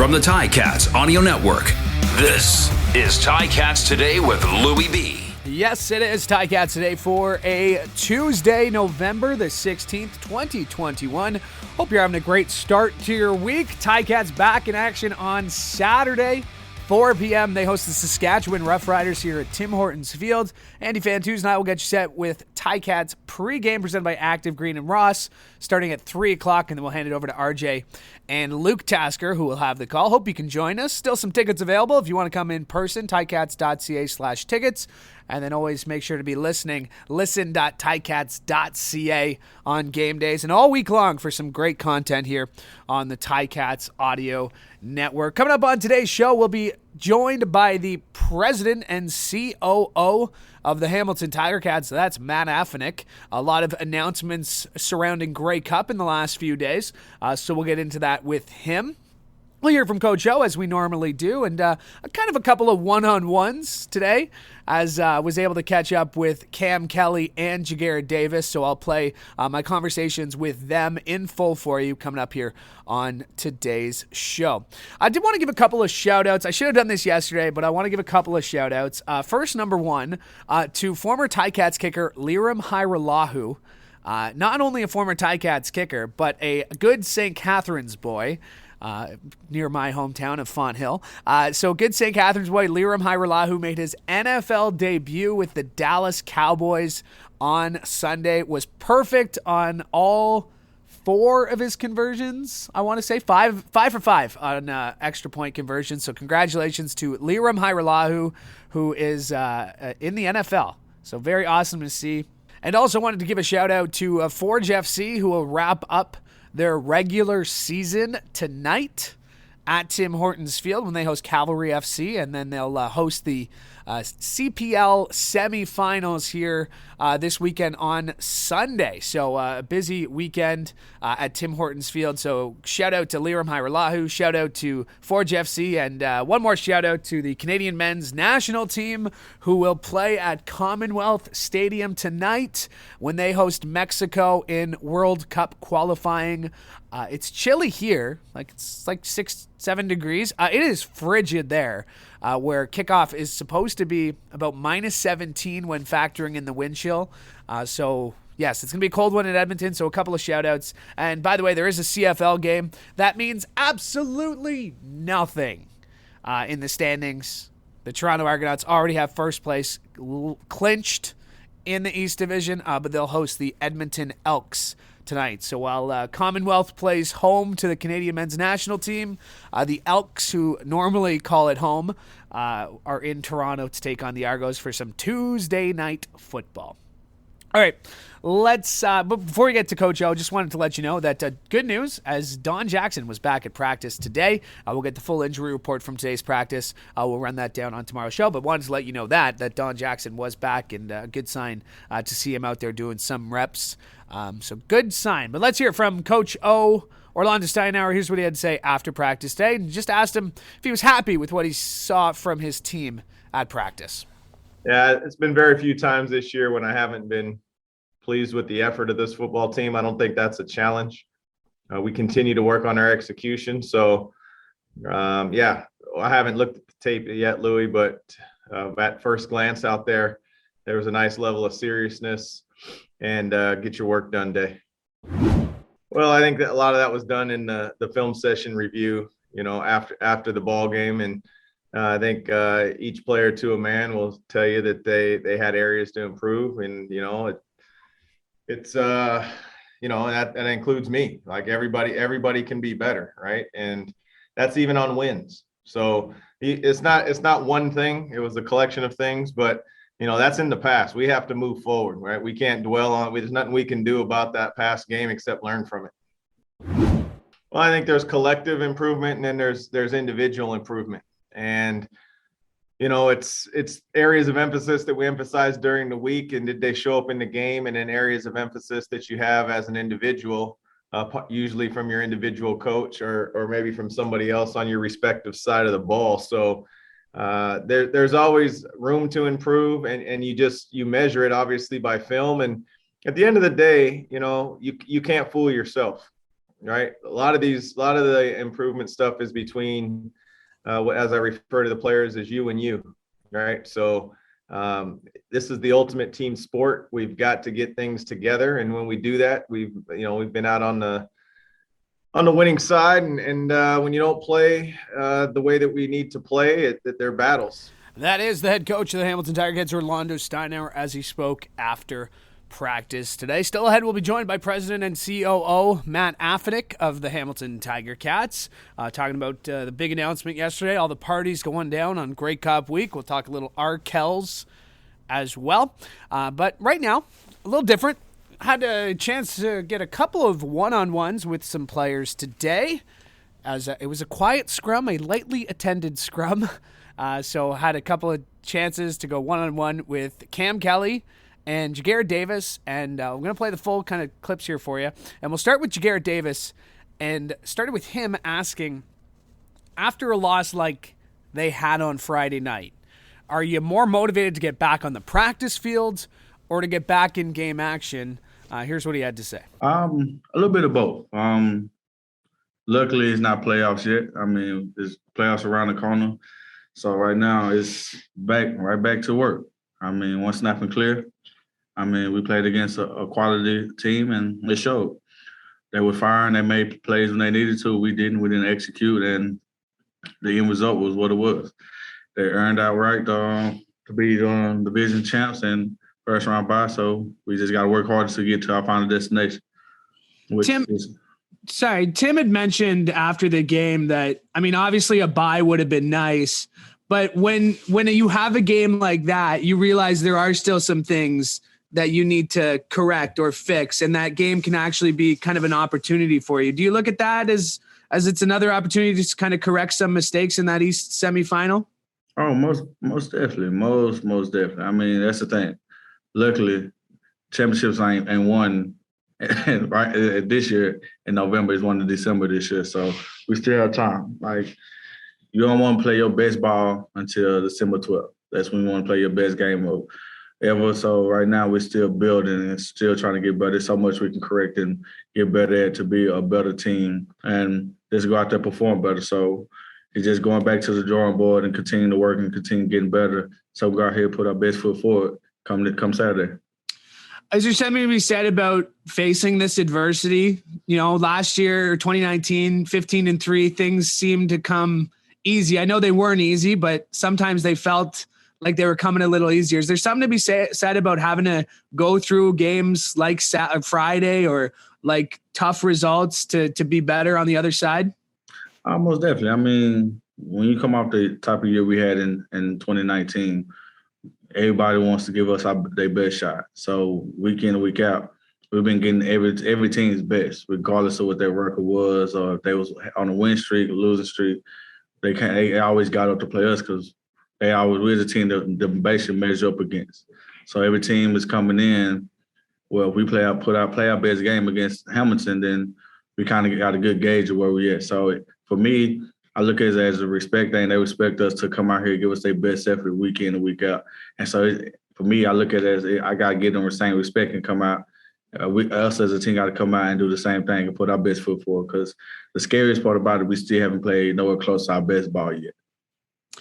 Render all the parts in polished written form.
From the Ticats Audio Network, this is Ticats Today with Louie B. Yes, it is Ticats Today for a Tuesday, November the 16th, 2021. Hope you're having a great start to your week. Ticats back in action on Saturday, 4 p.m. They host the Saskatchewan Roughriders here at Tim Hortons Field. Andy Fantuz and I will get you set with Ticats pregame presented by Active Green and Ross starting at 3 o'clock, and then we'll hand it over to RJ and Luke Tasker, who will have the call. Hope you can join us. Still some tickets available if you want to come in person, ticats.ca/tickets. And then always make sure to be listening. Listen.ticats.ca on game days and all week long for some great content here on the Ticats Audio Network. Coming up on today's show, we'll be joined by the president and COO of the Hamilton Tiger Cats. So that's Matt Afinec. A lot of announcements surrounding Grey Cup in the last few days. So we'll get into that with him. We'll hear from Coach O as we normally do, and kind of a couple of one-on-ones today, as was able to catch up with Cam Kelly and Jagger Davis, so I'll play my conversations with them in full for you coming up here on today's show. I did want to give a couple of shout-outs. I should have done this yesterday, but I want to give a couple of shout-outs. First, number one, to former Ticats kicker Liram Hajrullahu. Not only a former Ticats kicker, but a good St. Catharines boy. Near my hometown of Fonthill. So good St. Catharines boy Liram Hajrullahu made his NFL debut with the Dallas Cowboys on Sunday. Was perfect on all four of his conversions. I want to say five for five on extra point conversions. So congratulations to Liram Hajrullahu, who is in the NFL. So very awesome to see. And also wanted to give a shout out to Forge FC, who will wrap up their regular season tonight at Tim Hortons Field when they host Cavalry FC, and then they'll host the CPL semifinals here this weekend on Sunday. So a busy weekend at Tim Hortons Field. So shout out to Liram Hajrullahu, shout out to Forge FC, and one more shout out to the Canadian men's national team, who will play at Commonwealth Stadium tonight when they host Mexico in World Cup qualifying. It's chilly here, it's like 6-7 degrees. It is frigid there, where kickoff is supposed to be about -17 when factoring in the wind chill. So yes, it's going to be a cold one in Edmonton, so a couple of shout-outs. And by the way, there is a CFL game. That means absolutely nothing in the standings. The Toronto Argonauts already have first place clinched in the East Division, but they'll host the Edmonton Elks tonight. So while Commonwealth plays home to the Canadian men's national team, the Elks, who normally call it home, are in Toronto to take on the Argos for some Tuesday night football. All right, but before we get to Coach O, just wanted to let you know that good news, as Don Jackson was back at practice today. We'll get the full injury report from today's practice. We'll run that down on tomorrow's show, but wanted to let you know that Don Jackson was back, and a good sign to see him out there doing some reps. So good sign. But let's hear from Coach O, Orlando Steinauer. Here's what he had to say after practice today, and just asked him if he was happy with what he saw from his team at practice. Yeah, it's been very few times this year when I haven't been pleased with the effort of this football team. I don't think that's a challenge. We continue to work on our execution. So, I haven't looked at the tape yet, Louie, but at first glance out there, there was a nice level of seriousness and get your work done day. Well, I think that a lot of that was done in the film session review, after the ball game. And I think each player to a man will tell you that they had areas to improve, and it's that includes me. Like everybody can be better, right? And that's even on wins. So it's not one thing. It was a collection of things, but that's in the past. We have to move forward, right? We can't dwell on it. There's nothing we can do about that past game except learn from it. Well, I think there's collective improvement, and then there's individual improvement. And, it's areas of emphasis that we emphasize during the week, and did they show up in the game, and then areas of emphasis that you have as an individual, usually from your individual coach or maybe from somebody else on your respective side of the ball. So there's always room to improve, and you measure it obviously by film. And at the end of the day, you can't fool yourself. right? A lot of the improvement stuff is between, as I refer to the players as you and you, right? So this is the ultimate team sport. We've got to get things together, and when we do that, we've been out on the winning side, and when you don't play the way that we need to play, they're battles. That is the head coach of the Hamilton Ticats, Coach Steinauer, as he spoke after practice today. Still ahead, we'll be joined by President and COO Matt Afinec of the Hamilton Tiger Cats, talking about the big announcement yesterday, all the parties going down on Grey Cup week. We'll talk a little Kells as well. But right now, a little different. Had a chance to get a couple of one-on-ones with some players today, as it was a quiet scrum, a lightly attended scrum. So had a couple of chances to go one-on-one with Cam Kelly and Jagarrett Davis, and I'm going to play the full kind of clips here for you. And we'll start with Jagarrett Davis, and started with him asking, after a loss like they had on Friday night, are you more motivated to get back on the practice field or to get back in game action? Here's what he had to say. A little bit of both. Luckily, it's not playoffs yet. I mean, there's playoffs around the corner. So right now, it's right back to work. I mean, one snap and clear. I mean, we played against a quality team, and it showed. They were firing. They made plays when they needed to. We didn't execute, and the end result was what it was. They earned outright to be division champs and first round bye. So we just got to work harder to get to our final destination. Tim had mentioned after the game that, I mean, obviously a bye would have been nice, but when you have a game like that, you realize there are still some things that you need to correct or fix, and that game can actually be kind of an opportunity for you. Do you look at that as it's another opportunity to kind of correct some mistakes in that East semifinal? Oh, most definitely. Most definitely. I mean, that's the thing. Luckily, championships ain't won right this year in November. It's won in December this year. So we still have time. Like, you don't want to play your best ball until December 12th. That's when you want to play your best game of ever. So right now we're still building and still trying to get better. There's so much we can correct and get better at to be a better team and just go out there and perform better. So it's just going back to the drawing board and continue to work and continue getting better. So we go out here and put our best foot forward come Saturday. Is there something to be said about facing this adversity? You know, last year, 2019, 15-3, things seemed to come easy. I know they weren't easy, but sometimes they felt like they were coming a little easier. Is there something to be said about having to go through games like Friday or like tough results to be better on the other side? Most definitely. I mean, when you come off the type of year we had in 2019, everybody wants to give us their best shot. So week in and week out, we've been getting every team's best, regardless of what their record was or if they was on a win streak or losing streak. They always got up to play us because we're the team that the base should measure up against. So every team is coming in. Well, if we play our best game against Hamilton, then we kind of got a good gauge of where we're at. So for me, I look at it as a respect thing. They respect us to come out here and give us their best effort week in and week out. And so for me, I look at it as I got to give them the same respect and come out. Us as a team got to come out and do the same thing and put our best foot forward, because the scariest part about it, we still haven't played nowhere close to our best ball yet.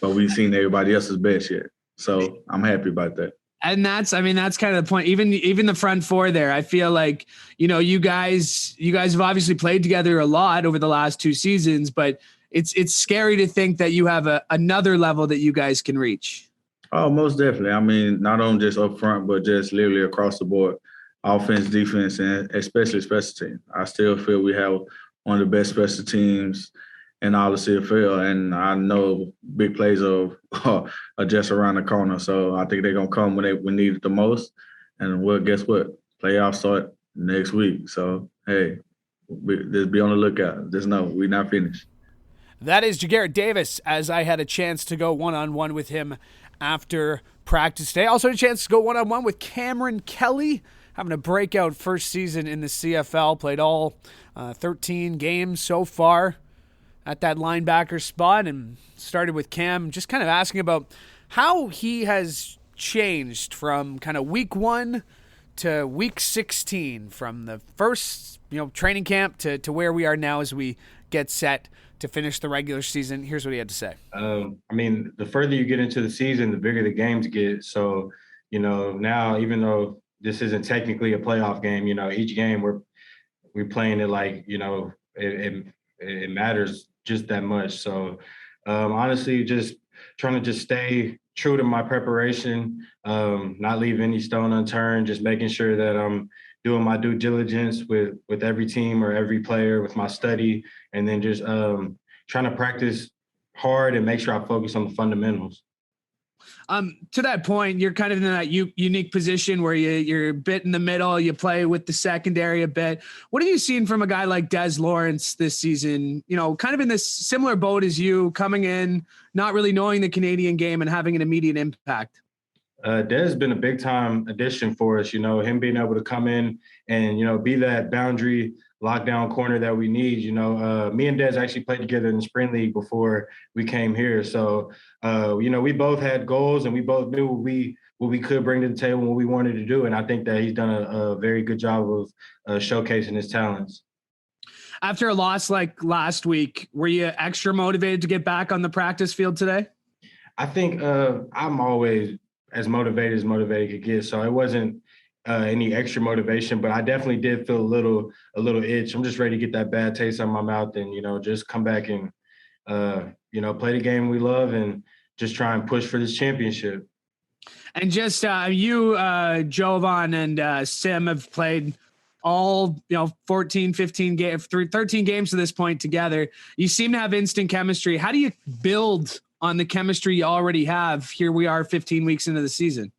But we've seen everybody else's best yet. So I'm happy about that. And that's kind of the point. Even the front four there, I feel like, you know, you guys have obviously played together a lot over the last 2 seasons, but it's scary to think that you have another level that you guys can reach. Oh, most definitely. I mean, not only just up front, but just literally across the board, offense, defense, and especially special teams. I still feel we have one of the best special teams in all of CFL, and I know big plays are just around the corner. So I think they're gonna come when we need it the most. And well, guess what? Playoffs start next week. So hey, just be on the lookout. Just know we're not finished. That is Jagarrett Davis, as I had a chance to go one-on-one with him after practice today. Also had a chance to go one-on-one with Kameron Kelly, having a breakout first season in the CFL. Played all 13 games so far at that linebacker spot, and started with Cam, just kind of asking about how he has changed from kind of week 1 to week 16, from the first training camp to where we are now as we get set to finish the regular season. Here's what he had to say. The further you get into the season, the bigger the games get. So, now even though this isn't technically a playoff game, each game we're playing it like, it matters just that much. So honestly, just trying to just stay true to my preparation, not leave any stone unturned, just making sure that I'm doing my due diligence with every team or every player, with my study, and then just trying to practice hard and make sure I focus on the fundamentals. To that point, you're kind of in that unique position where you're a bit in the middle. You play with the secondary a bit. What have you seen from a guy like Des Lawrence this season? Kind of in this similar boat as you, coming in, not really knowing the Canadian game and having an immediate impact. Des has been a big time addition for us. Him being able to come in and be that boundary lockdown corner that we need. Me and Des actually played together in the spring league before we came here. So, we both had goals and we both knew what we could bring to the table, what we wanted to do. And I think that he's done a very good job of showcasing his talents. After a loss like last week, were you extra motivated to get back on the practice field today? I think I'm always as motivated could get. So it wasn't any extra motivation, but I definitely did feel a little itch. I'm just ready to get that bad taste out of my mouth and, just come back and, play the game we love and just try and push for this championship. And just you, Jovan and Sim have played all, 14, 15 games, 13 games to this point together. You seem to have instant chemistry. How do you build on the chemistry you already have? Here we are 15 weeks into the season.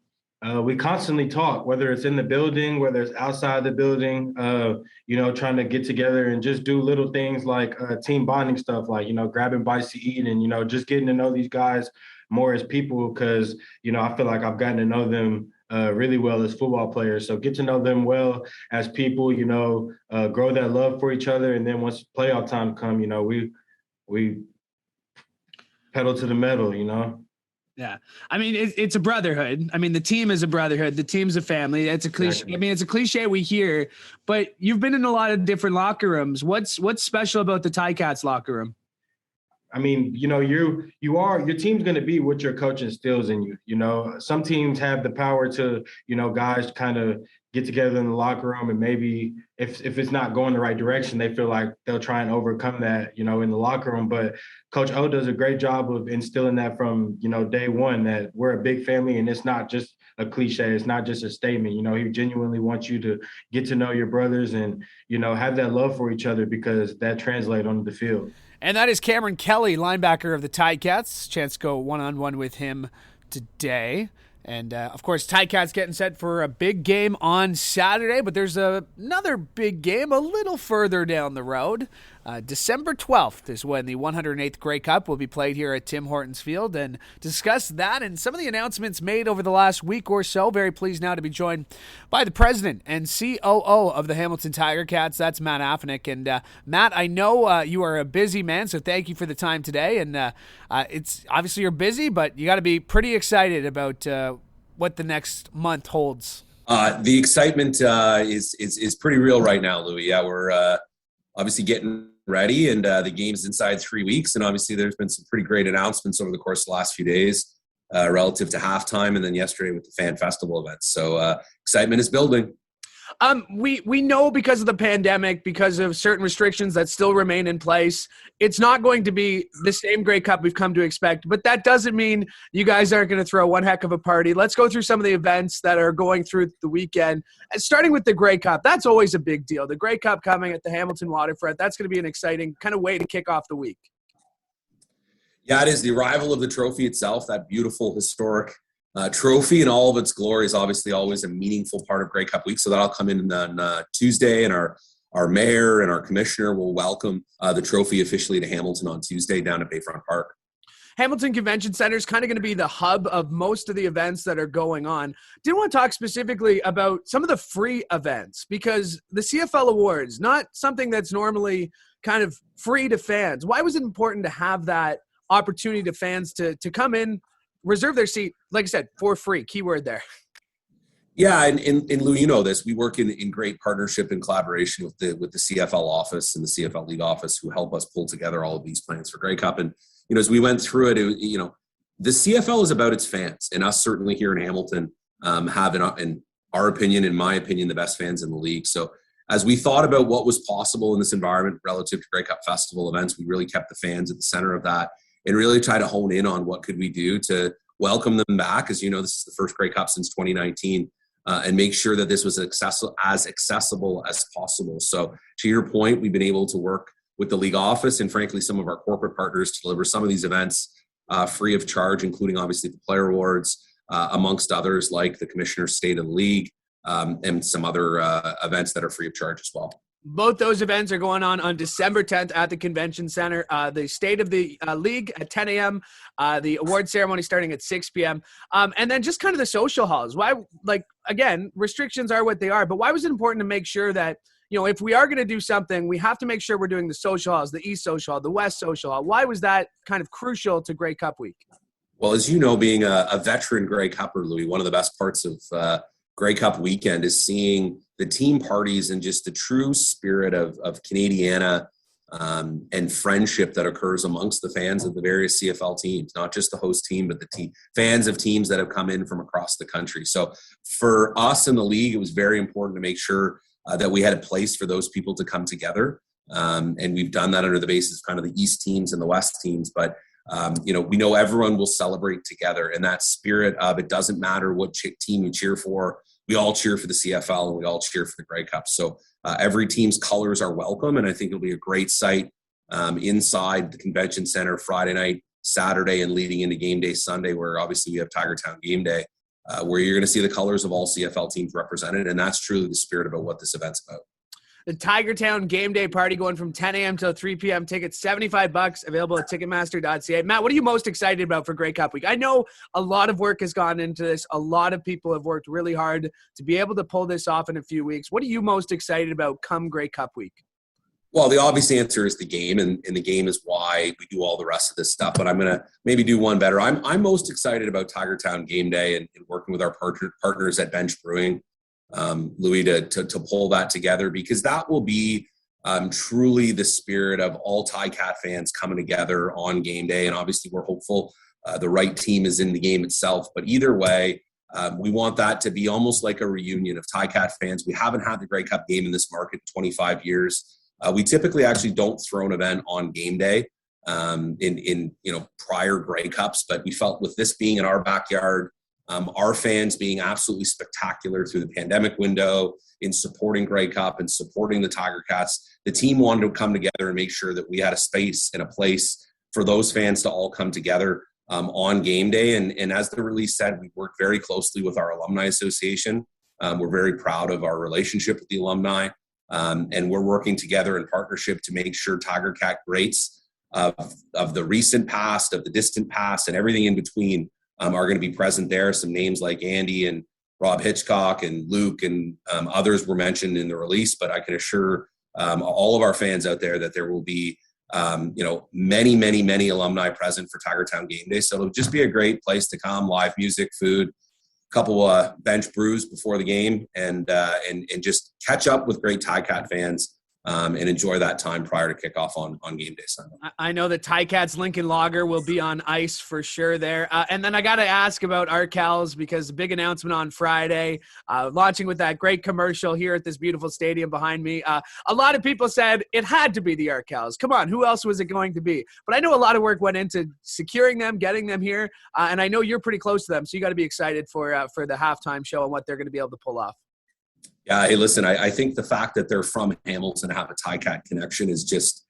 We constantly talk, whether it's in the building, whether it's outside the building, trying to get together and just do little things like team bonding stuff, like, grabbing bites to eat and, just getting to know these guys more as people, because, I feel like I've gotten to know them really well as football players. So get to know them well as people, grow that love for each other. And then once playoff time come, we pedal to the metal, Yeah. It's a brotherhood. The team is a brotherhood. The team's a family. It's a cliche. Exactly. It's a cliche we hear, but you've been in a lot of different locker rooms. What's special about the Ticats locker room? Your team's going to be what your coach instills in you. Some teams have the power to, guys kind of get together in the locker room and maybe if it's not going the right direction, they feel like they'll try and overcome that, in the locker room. But Coach O does a great job of instilling that from, day one, that we're a big family and it's not just a cliche. It's not just a statement. He genuinely wants you to get to know your brothers and, have that love for each other, because that translates onto the field. And that is Kameron Kelly, linebacker of the Ticats. Chance to go one-on-one with him today. And, of course, Ticats getting set for a big game on Saturday, but there's another big game a little further down the road. December 12th is when the 108th Grey Cup will be played here at Tim Hortons Field. And to discuss that and some of the announcements made over the last week or so, very pleased now to be joined by the president and COO of the Hamilton Tiger Cats. That's Matt Afinec. And, Matt, I know you are a busy man, so thank you for the time today. And it's obviously you're busy, but you got to be pretty excited about what the next month holds. The excitement is pretty real right now, Louie. Yeah, we're obviously getting ready, and the game's inside 3 weeks. And obviously there's been some pretty great announcements over the course of the last few days relative to halftime, and then yesterday with the fan festival events. So excitement is building. We know because of the pandemic, because of certain restrictions that still remain in place, it's not going to be the same Grey Cup we've come to expect. But that doesn't mean you guys aren't going to throw one heck of a party. Let's go through some of the events that are going through the weekend. Starting with the Grey Cup, that's always a big deal. The Grey Cup coming at the Hamilton Waterfront, that's going to be an exciting kind of way to kick off the week. Yeah, it is the arrival of the trophy itself, that beautiful, historic trophy in all of its glory is obviously always a meaningful part of Grey Cup week. So that'll come in on Tuesday, and our mayor and our commissioner will welcome the trophy officially to Hamilton on Tuesday down at Bayfront Park. Hamilton Convention Center is kind of going to be the hub of most of the events that are going on. Did want to talk specifically about some of the free events, because the CFL Awards, not something that's normally kind of free to fans. Why was it important to have that opportunity to fans to come in, reserve their seat, like I said, for free? Keyword there. Yeah, and Lou, you know this. We work in great partnership and collaboration with the CFL office and the CFL League office, who help us pull together all of these plans for Grey Cup. And as we went through it, the CFL is about its fans, and us certainly here in Hamilton have, in our opinion, in my opinion, the best fans in the league. So as we thought about what was possible in this environment relative to Grey Cup Festival events, we really kept the fans at the center of that and really try to hone in on what could we do to welcome them back. As you know, this is the first Grey Cup since 2019. And make sure that this was accessible as possible. So to your point, we've been able to work with the league office and frankly some of our corporate partners to deliver some of these events free of charge, including obviously the player awards, amongst others like the Commissioner's State of the League and some other events that are free of charge as well. Both those events are going on December 10th at the Convention Center. The State of the League at 10 a.m., the award ceremony starting at 6 p.m., and then just kind of the social halls. Why, again, restrictions are what they are, but why was it important to make sure that, if we are going to do something, we have to make sure we're doing the social halls, the East Social Hall, the West Social Hall? Why was that kind of crucial to Grey Cup week? Well, as you know, being a veteran Grey Cupper, Louis, one of the best parts of Grey Cup weekend is seeing the team parties and just the true spirit of Canadiana and friendship that occurs amongst the fans of the various CFL teams, not just the host team, but the fans of teams that have come in from across the country. So for us in the league, it was very important to make sure that we had a place for those people to come together. And we've done that under the basis of kind of the East teams and the West teams. But we know everyone will celebrate together, and that spirit of it doesn't matter what team you cheer for. We all cheer for the CFL and we all cheer for the Grey Cup. So every team's colors are welcome, and I think it'll be a great sight inside the Convention Center Friday night, Saturday, and leading into game day Sunday, where obviously we have Tigertown game day, where you're going to see the colors of all CFL teams represented, and that's truly the spirit about what this event's about. The Tigertown game day party going from 10 a.m. till 3 p.m. Tickets $75, available at Ticketmaster.ca. Matt, what are you most excited about for Grey Cup week? I know a lot of work has gone into this. A lot of people have worked really hard to be able to pull this off in a few weeks. What are you most excited about come Grey Cup week? Well, the obvious answer is the game, and the game is why we do all the rest of this stuff. But I'm going to maybe do one better. I'm most excited about Tigertown game day and working with our partners at Bench Brewing. Louis, to pull that together, because that will be truly the spirit of all Ticat fans coming together on game day. And obviously we're hopeful the right team is in the game itself. But either way, we want that to be almost like a reunion of Ticat fans. We haven't had the Grey Cup game in this market in 25 years. We typically actually don't throw an event on game day in prior Grey Cups, but we felt with this being in our backyard, our fans being absolutely spectacular through the pandemic window in supporting Grey Cup and supporting the Tiger Cats, the team wanted to come together and make sure that we had a space and a place for those fans to all come together on game day. And as the release said, we worked very closely with our Alumni Association. We're very proud of our relationship with the alumni, and we're working together in partnership to make sure Tiger Cat greats of the recent past, of the distant past, and everything in between are going to be present there. Some names like Andy and Rob Hitchcock and Luke and others were mentioned in the release, but I can assure all of our fans out there that there will be, many, many, many alumni present for Tigertown game day. So it'll just be a great place to come, live music, food, a couple bench brews before the game, and just catch up with great Ticat fans. And enjoy that time prior to kickoff on game day Sunday. I know that Ticats Lincoln Lager will be on ice for sure there. And then I got to ask about Arcals, because the big announcement on Friday, launching with that great commercial here at this beautiful stadium behind me. A lot of people said it had to be the Arcals. Come on, who else was it going to be? But I know a lot of work went into securing them, getting them here. And I know you're pretty close to them, so you got to be excited for the halftime show and what they're going to be able to pull off. Yeah, hey, listen, I think the fact that they're from Hamilton and have a Ticat connection is just,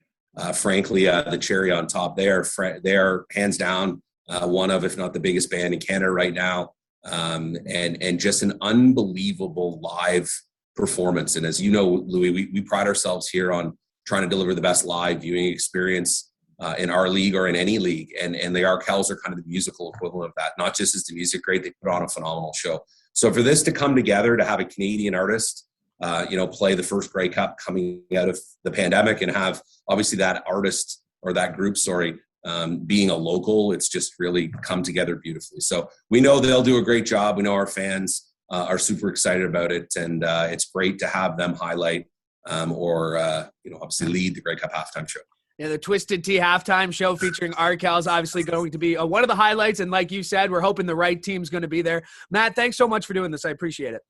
frankly, the cherry on top. They are hands down one of, if not the biggest band in Canada right now, and just an unbelievable live performance. And as you know, Louis, we pride ourselves here on trying to deliver the best live viewing experience in our league or in any league. And the Arcals are kind of the musical equivalent of that. Not just is the music great, they put on a phenomenal show. So for this to come together, to have a Canadian artist, play the first Grey Cup coming out of the pandemic, and have obviously that artist or that group, being a local, it's just really come together beautifully. So we know they'll do a great job. We know our fans are super excited about it. And it's great to have them highlight obviously lead the Grey Cup halftime show. Yeah, the Twisted Tea halftime show featuring Arkel is obviously going to be one of the highlights. And like you said, we're hoping the right team's going to be there. Matt, thanks so much for doing this. I appreciate it.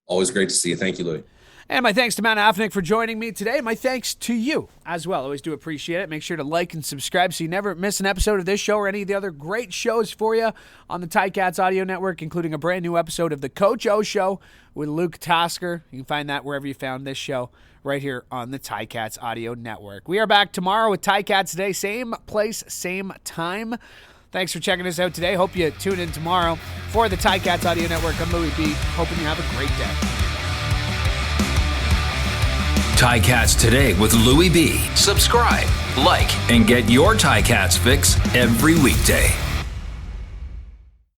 Always great to see you. Thank you, Louie. And my thanks to Matt Afinec for joining me today. My thanks to you as well. Always do appreciate it. Make sure to like and subscribe so you never miss an episode of this show or any of the other great shows for you on the Ticats Audio Network, including a brand new episode of the Coach O Show with Luke Tasker. You can find that wherever you found this show, right here on the Ticats Audio Network. We are back tomorrow with Ticats Today. Same place, same time. Thanks for checking us out today. Hope you tune in tomorrow for the Ticats Audio Network. I'm Louie B. Hoping you have a great day. Ticats Today with Louie B. Subscribe, like, and get your Ticats fix every weekday.